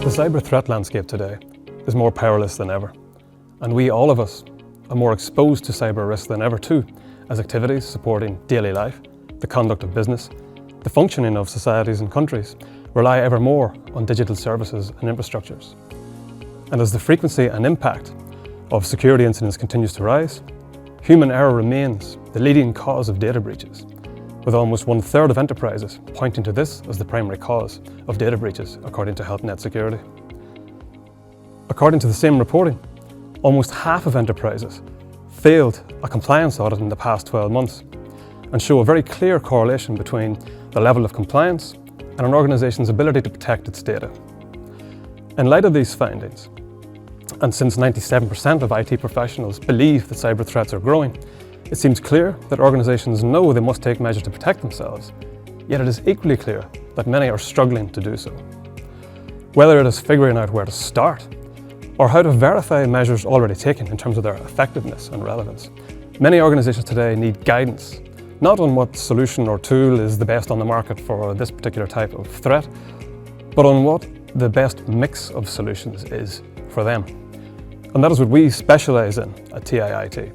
The cyber threat landscape today is more perilous than ever, and all of us, are more exposed to cyber risk than ever too, as activities supporting daily life, the conduct of business, the functioning of societies and countries rely ever more on digital services and infrastructures. And as the frequency and impact of security incidents continues to rise, human error remains the leading cause of data breaches, with almost 1/3 of enterprises pointing to this as the primary cause of data breaches, according to Help Net Security. According to the same reporting, almost half of enterprises failed a compliance audit in the past 12 months and show a very clear correlation between the level of compliance and an organization's ability to protect its data. In light of these findings, and since 97% of IT professionals believe that cyber threats are growing, it seems clear that organizations know they must take measures to protect themselves, yet it is equally clear that many are struggling to do so. Whether it is figuring out where to start, or how to verify measures already taken in terms of their effectiveness and relevance, many organizations today need guidance, not on what solution or tool is the best on the market for this particular type of threat, but on what the best mix of solutions is for them. And that is what we specialize in at TIIT,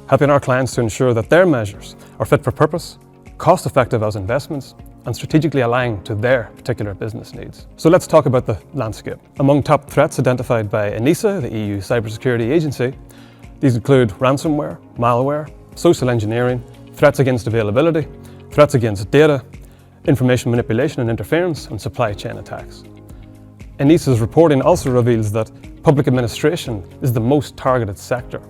helping our clients to ensure that their measures are fit for purpose, cost-effective as investments, and strategically aligned to their particular business needs. So let's talk about the landscape. Among top threats identified by ENISA, the EU Cybersecurity Agency, these include ransomware, malware, social engineering, threats against availability, threats against data, information manipulation and interference, and supply chain attacks. ENISA's reporting also reveals that public administration is the most targeted sector.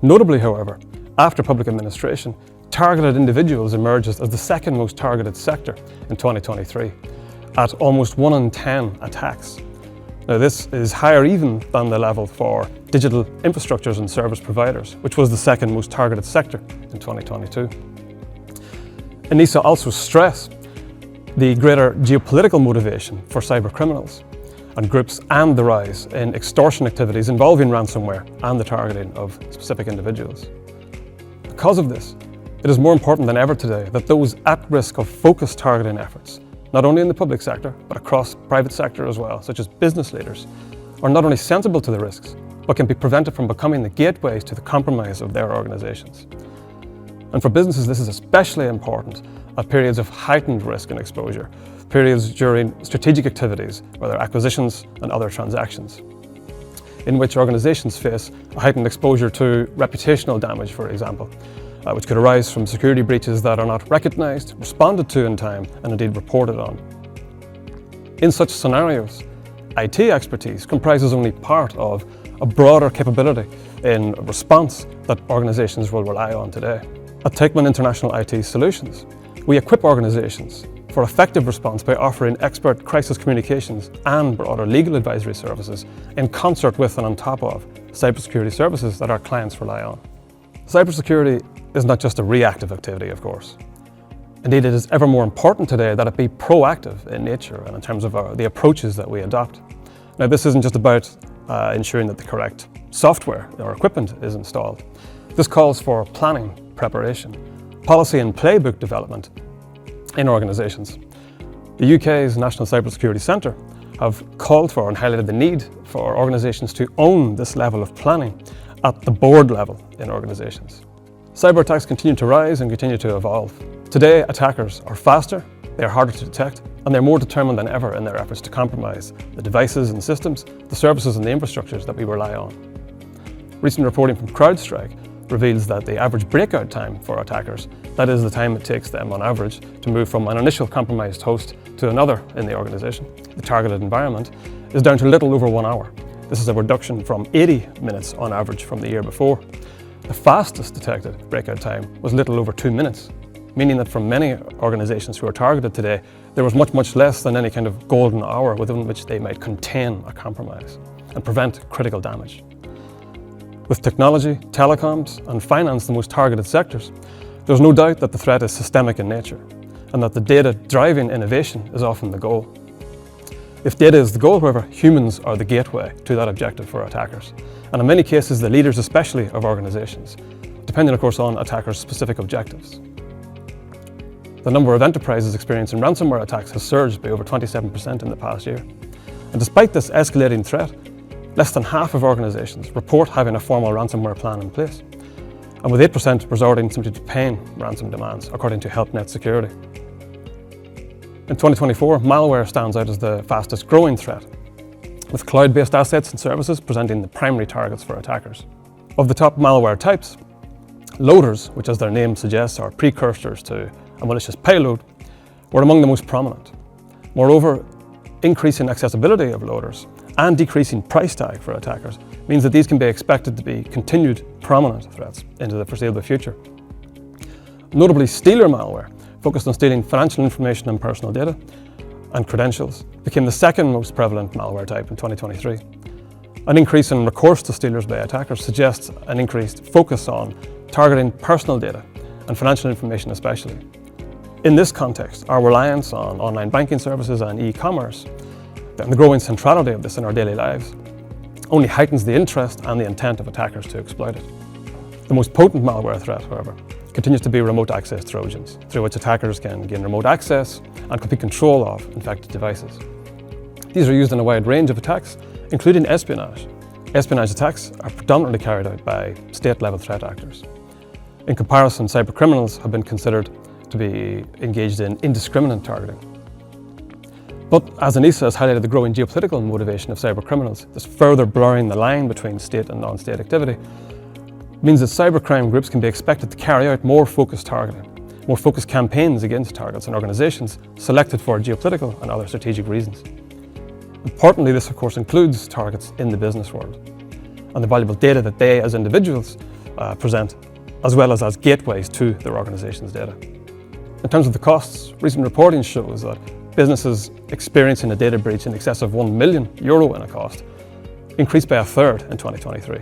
Notably, however, after public administration, targeted individuals emerges as the second most targeted sector in 2023, at almost 1 in 10 attacks. Now, this is higher even than the level for digital infrastructures and service providers, which was the second most targeted sector in 2022. ENISA also stressed the greater geopolitical motivation for cyber criminals and groups and the rise in extortion activities involving ransomware and the targeting of specific individuals. Because of this, it is more important than ever today that those at risk of focused targeting efforts, not only in the public sector, but across private sector as well, such as business leaders, are not only sensible to the risks, but can be prevented from becoming the gateways to the compromise of their organizations. And for businesses, this is especially important at periods of heightened risk and exposure, periods during strategic activities, whether acquisitions and other transactions, in which organizations face a heightened exposure to reputational damage, for example, which could arise from security breaches that are not recognized, responded to in time, and indeed reported on. In such scenarios, IT expertise comprises only part of a broader capability in response that organizations will rely on today. At Teichmann International IT Solutions, we equip organizations for effective response by offering expert crisis communications and broader legal advisory services in concert with and on top of cybersecurity services that our clients rely on. Cybersecurity is not just a reactive activity, of course. Indeed, it is ever more important today that it be proactive in nature and in terms of the approaches that we adopt. Now, this isn't just about ensuring that the correct software or equipment is installed. This calls for planning, preparation, policy and playbook development in organizations. The UK's National Cybersecurity Centre have called for and highlighted the need for organizations to own this level of planning at the board level in organizations. Cyber attacks continue to rise and continue to evolve. Today, attackers are faster, they are harder to detect, and they're more determined than ever in their efforts to compromise the devices and systems, the services and the infrastructures that we rely on. Recent reporting from CrowdStrike reveals that the average breakout time for attackers, that is the time it takes them on average to move from an initial compromised host to another in the organization, the targeted environment, is down to little over 1 hour. This is a reduction from 80 minutes on average from the year before. The fastest detected breakout time was little over 2 minutes, meaning that for many organizations who are targeted today, there was much less than any kind of golden hour within which they might contain a compromise and prevent critical damage. With technology, telecoms, and finance the most targeted sectors, there's no doubt that the threat is systemic in nature and that the data driving innovation is often the goal. If data is the goal, however, humans are the gateway to that objective for attackers, and in many cases the leaders especially of organizations, depending of course on attackers' specific objectives. The number of enterprises experiencing ransomware attacks has surged by over 27% in the past year. And despite this escalating threat, less than half of organisations report having a formal ransomware plan in place, and with 8% resorting simply to paying ransom demands, according to HelpNet Security. In 2024, malware stands out as the fastest growing threat, with cloud-based assets and services presenting the primary targets for attackers. Of the top malware types, loaders, which as their name suggests are precursors to a malicious payload, were among the most prominent. Moreover, increasing accessibility of loaders and decreasing price tag for attackers means that these can be expected to be continued prominent threats into the foreseeable future. Notably, stealer malware, focused on stealing financial information and personal data and credentials, became the second most prevalent malware type in 2023. An increase in recourse to stealers by attackers suggests an increased focus on targeting personal data and financial information especially. In this context, our reliance on online banking services and e-commerce, and the growing centrality of this in our daily lives, only heightens the interest and the intent of attackers to exploit it. The most potent malware threat, however, continues to be remote access Trojans, through which attackers can gain remote access and complete control of infected devices. These are used in a wide range of attacks, including espionage. Espionage attacks are predominantly carried out by state-level threat actors. In comparison, cybercriminals have been considered to be engaged in indiscriminate targeting. But as Anissa has highlighted the growing geopolitical motivation of cybercriminals, this further blurring the line between state and non-state activity, means that cybercrime groups can be expected to carry out more focused targeting, more focused campaigns against targets and organisations selected for geopolitical and other strategic reasons. Importantly, this of course includes targets in the business world and the valuable data that they as individuals present, as well as gateways to their organisation's data. In terms of the costs, recent reporting shows that businesses experiencing a data breach in excess of €1 million in a cost increased by a third in 2023,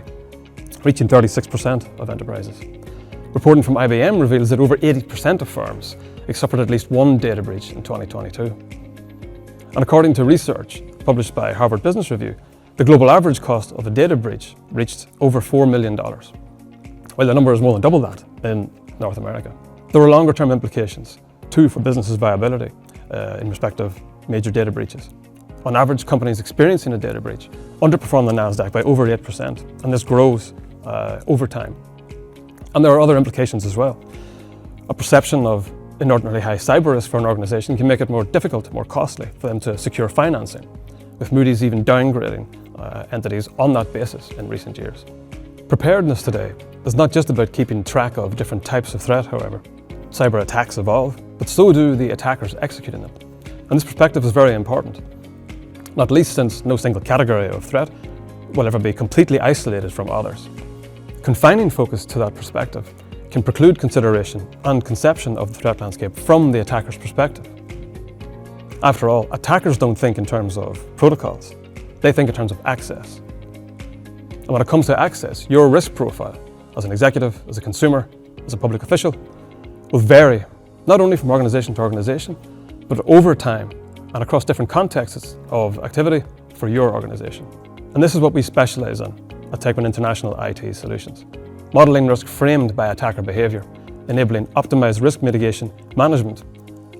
reaching 36% of enterprises. Reporting from IBM reveals that over 80% of firms suffered at least one data breach in 2022. And according to research published by Harvard Business Review, the global average cost of a data breach reached over $4 million, while the number is more than double that in North America. There are longer-term implications, too, for businesses' viability in respect of major data breaches. On average, companies experiencing a data breach underperform the NASDAQ by over 8%, and this grows over time. And there are other implications as well. A perception of inordinately high cyber risk for an organisation can make it more difficult, more costly for them to secure financing, with Moody's even downgrading entities on that basis in recent years. Preparedness today is not just about keeping track of different types of threat, however. Cyber attacks evolve, but so do the attackers executing them. And this perspective is very important, not least since no single category of threat will ever be completely isolated from others. Confining focus to that perspective can preclude consideration and conception of the threat landscape from the attacker's perspective. After all, attackers don't think in terms of protocols, they think in terms of access. And when it comes to access, your risk profile as an executive, as a consumer, as a public official will vary not only from organisation to organisation, but over time and across different contexts of activity for your organisation. And this is what we specialise in at Teichmann International IT Solutions. Modelling risk framed by attacker behaviour, enabling optimised risk mitigation, management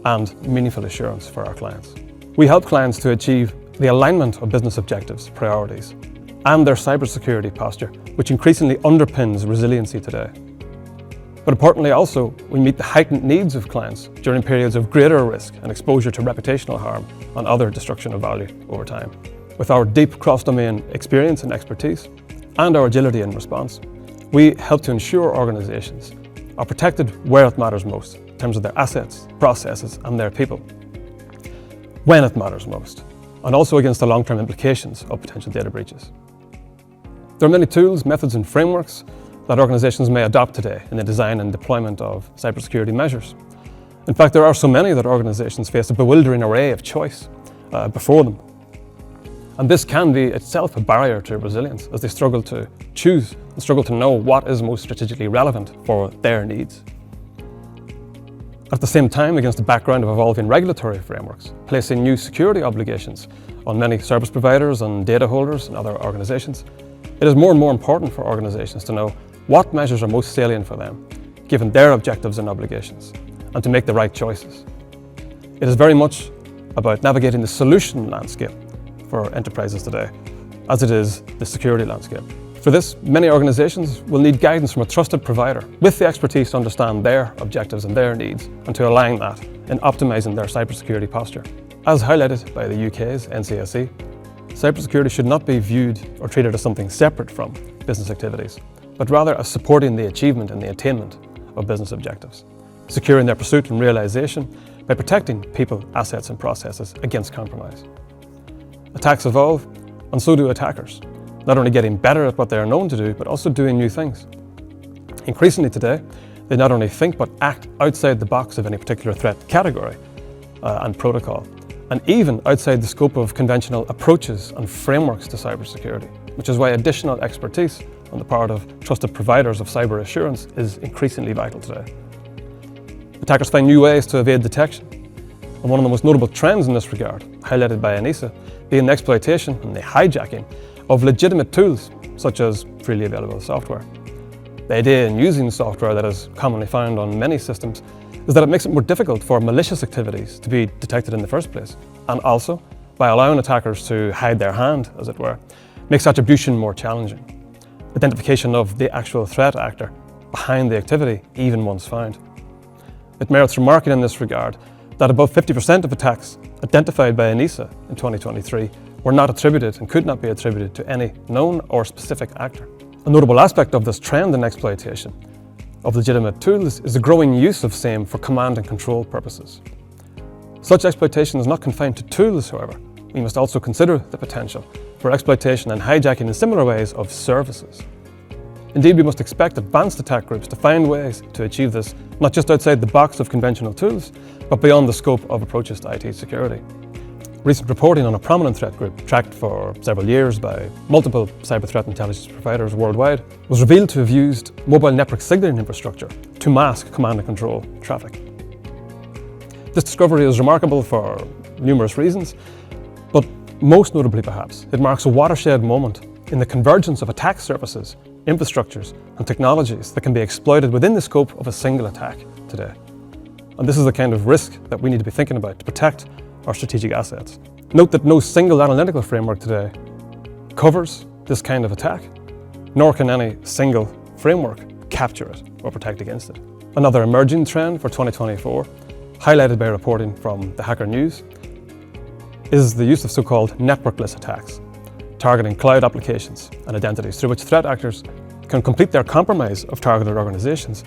and meaningful assurance for our clients. We help clients to achieve the alignment of business objectives, priorities and their cybersecurity posture, which increasingly underpins resiliency today. But importantly also, we meet the heightened needs of clients during periods of greater risk and exposure to reputational harm and other destruction of value over time. With our deep cross-domain experience and expertise and our agility in response, we help to ensure organisations are protected where it matters most in terms of their assets, processes and their people, when it matters most, and also against the long-term implications of potential data breaches. There are many tools, methods and frameworks that organisations may adopt today in the design and deployment of cybersecurity measures. In fact, there are so many that organisations face a bewildering array of choice before them. And this can be itself a barrier to resilience as they struggle to choose and struggle to know what is most strategically relevant for their needs. At the same time, against the background of evolving regulatory frameworks, placing new security obligations on many service providers and data holders and other organisations, it is more and more important for organisations to know what measures are most salient for them, given their objectives and obligations, and to make the right choices. It is very much about navigating the solution landscape for enterprises today, as it is the security landscape. For this, many organizations will need guidance from a trusted provider with the expertise to understand their objectives and their needs, and to align that in optimizing their cybersecurity posture. As highlighted by the UK's NCSE, cybersecurity should not be viewed or treated as something separate from business activities, but rather as supporting the achievement and the attainment of business objectives, securing their pursuit and realization by protecting people, assets and processes against compromise. Attacks evolve, and so do attackers, not only getting better at what they are known to do, but also doing new things. Increasingly today, they not only think but act outside the box of any particular threat category and protocol, and even outside the scope of conventional approaches and frameworks to cybersecurity, which is why additional expertise on the part of trusted providers of cyber assurance is increasingly vital today. Attackers find new ways to evade detection, and one of the most notable trends in this regard, highlighted by ANISA, being the exploitation and the hijacking of legitimate tools, such as freely available software. The idea in using software that is commonly found on many systems is that it makes it more difficult for malicious activities to be detected in the first place, and also, by allowing attackers to hide their hand, as it were, makes attribution more challenging. Identification of the actual threat actor behind the activity, even once found. It merits remarking in this regard that above 50% of attacks identified by ANISA in 2023 were not attributed and could not be attributed to any known or specific actor. A notable aspect of this trend in exploitation of legitimate tools is the growing use of same for command and control purposes. Such exploitation is not confined to tools, however. We must also consider the potential for exploitation and hijacking in similar ways of services. Indeed, we must expect advanced attack groups to find ways to achieve this, not just outside the box of conventional tools, but beyond the scope of approaches to IT security. Recent reporting on a prominent threat group, tracked for several years by multiple cyber threat intelligence providers worldwide, was revealed to have used mobile network signaling infrastructure to mask command and control traffic. This discovery is remarkable for numerous reasons, but most notably perhaps, it marks a watershed moment in the convergence of attack surfaces, infrastructures and technologies that can be exploited within the scope of a single attack today. And this is the kind of risk that we need to be thinking about to protect our strategic assets. Note that no single analytical framework today covers this kind of attack, nor can any single framework capture it or protect against it. Another emerging trend for 2024, highlighted by reporting from the Hacker News, is the use of so-called networkless attacks, targeting cloud applications and identities through which threat actors can complete their compromise of targeted organizations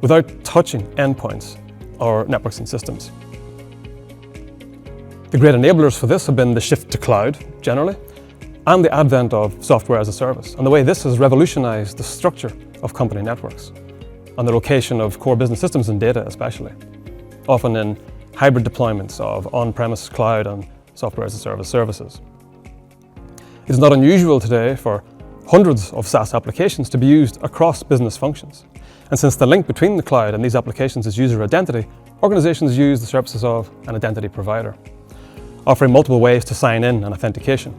without touching endpoints or networks and systems. The great enablers for this have been the shift to cloud, generally, and the advent of software as a service, and the way this has revolutionized the structure of company networks, and the location of core business systems and data especially, often in hybrid deployments of on-premise cloud and software as a service services. It is not unusual today for hundreds of SaaS applications to be used across business functions. And since the link between the cloud and these applications is user identity, organizations use the services of an identity provider, offering multiple ways to sign in and authentication.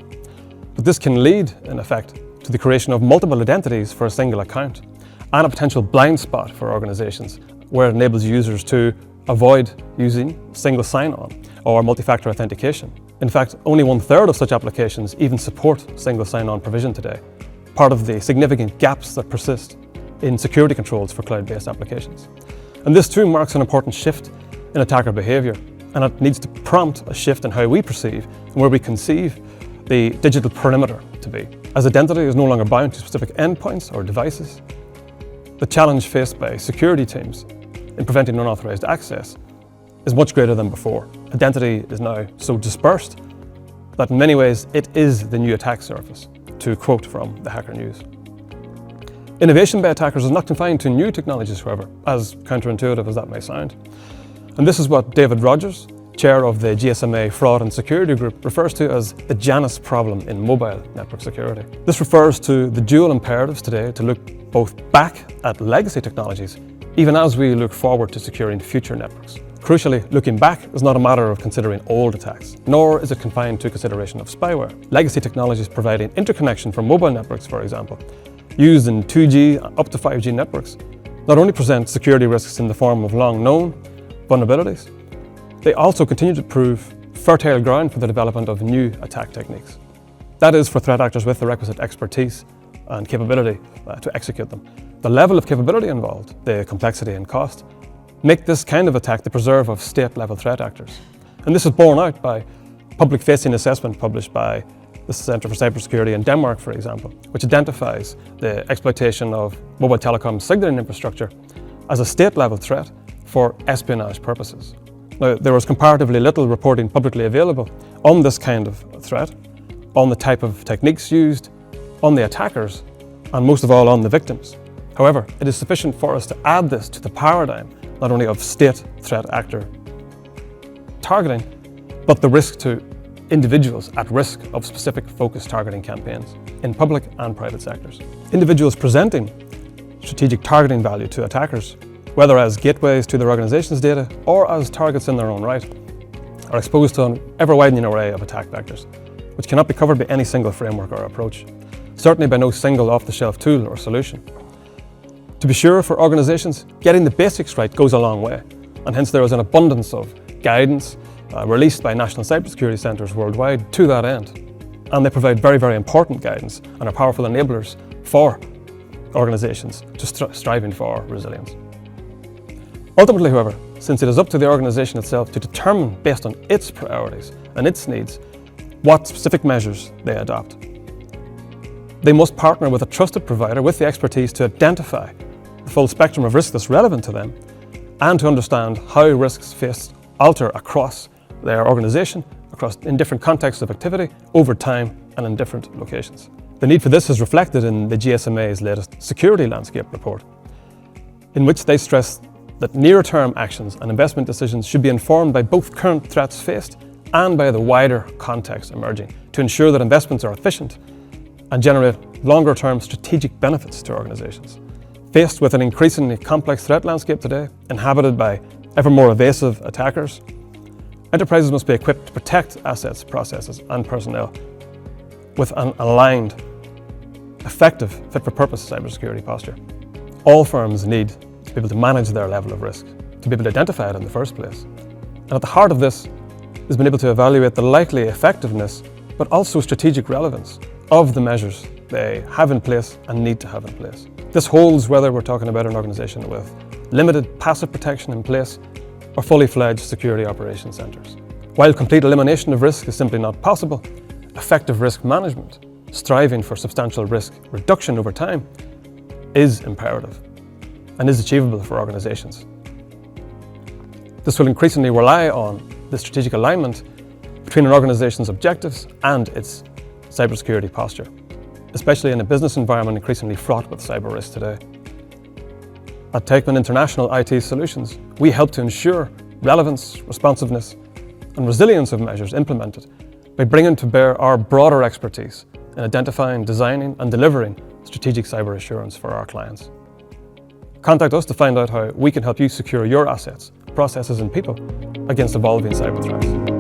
But this can lead, in effect, to the creation of multiple identities for a single account, and a potential blind spot for organizations where it enables users to avoid using single sign-on or multi-factor authentication. In fact, only 1/3 of such applications even support single sign-on provision today, part of the significant gaps that persist in security controls for cloud-based applications. And this too marks an important shift in attacker behavior, and it needs to prompt a shift in how we perceive and where we conceive the digital perimeter to be. As identity is no longer bound to specific endpoints or devices, the challenge faced by security teams in preventing unauthorized access is much greater than before. Identity is now so dispersed that in many ways it is the new attack surface, to quote from the Hacker News. Innovation by attackers is not confined to new technologies, however, as counterintuitive as that may sound. And this is what David Rogers, chair of the GSMA Fraud and Security Group, refers to as the Janus problem in mobile network security. This refers to the dual imperatives today to look both back at legacy technologies, even as we look forward to securing future networks. Crucially, looking back is not a matter of considering old attacks, nor is it confined to consideration of spyware. Legacy technologies providing interconnection for mobile networks, for example, used in 2G up to 5G networks, not only present security risks in the form of long-known vulnerabilities, they also continue to prove fertile ground for the development of new attack techniques. That is for threat actors with the requisite expertise and capability to execute them. The level of capability involved, the complexity and cost, make this kind of attack the preserve of state-level threat actors. And this is borne out by public-facing assessment published by the Centre for Cybersecurity in Denmark, for example, which identifies the exploitation of mobile telecom signaling infrastructure as a state-level threat for espionage purposes. Now, there was comparatively little reporting publicly available on this kind of threat, on the type of techniques used, on the attackers, and most of all on the victims. However, it is sufficient for us to add this to the paradigm, not only of state threat actor targeting, but the risk to individuals at risk of specific focused targeting campaigns in public and private sectors. Individuals presenting strategic targeting value to attackers, whether as gateways to their organization's data or as targets in their own right, are exposed to an ever-widening array of attack vectors, which cannot be covered by any single framework or approach, certainly by no single off-the-shelf tool or solution. To be sure, for organizations, getting the basics right goes a long way, and hence there is an abundance of guidance released by national cybersecurity centres worldwide to that end. And they provide very, very important guidance and are powerful enablers for organisations just striving for resilience. Ultimately, however, since it is up to the organisation itself to determine, based on its priorities and its needs, what specific measures they adopt, they must partner with a trusted provider with the expertise to identify the full spectrum of risk that's relevant to them and to understand how risks faced alter across their organisation, in different contexts of activity, over time and in different locations. The need for this is reflected in the GSMA's latest Security Landscape report, in which they stress that near-term actions and investment decisions should be informed by both current threats faced and by the wider context emerging to ensure that investments are efficient and generate longer-term strategic benefits to organisations. Faced with an increasingly complex threat landscape today, inhabited by ever more evasive attackers, enterprises must be equipped to protect assets, processes and personnel with an aligned, effective, fit-for-purpose cybersecurity posture. All firms need to be able to manage their level of risk, to be able to identify it in the first place. And at the heart of this is being able to evaluate the likely effectiveness, but also strategic relevance of the measures they have in place and need to have in place. This holds whether we're talking about an organisation with limited passive protection in place or fully fledged security operations centres. While complete elimination of risk is simply not possible, effective risk management, striving for substantial risk reduction over time, is imperative and is achievable for organisations. This will increasingly rely on the strategic alignment between an organisation's objectives and its cybersecurity posture, especially in a business environment increasingly fraught with cyber risk today. At Teichmann International IT Solutions, we help to ensure relevance, responsiveness and resilience of measures implemented by bringing to bear our broader expertise in identifying, designing and delivering strategic cyber assurance for our clients. Contact us to find out how we can help you secure your assets, processes and people against evolving cyber threats.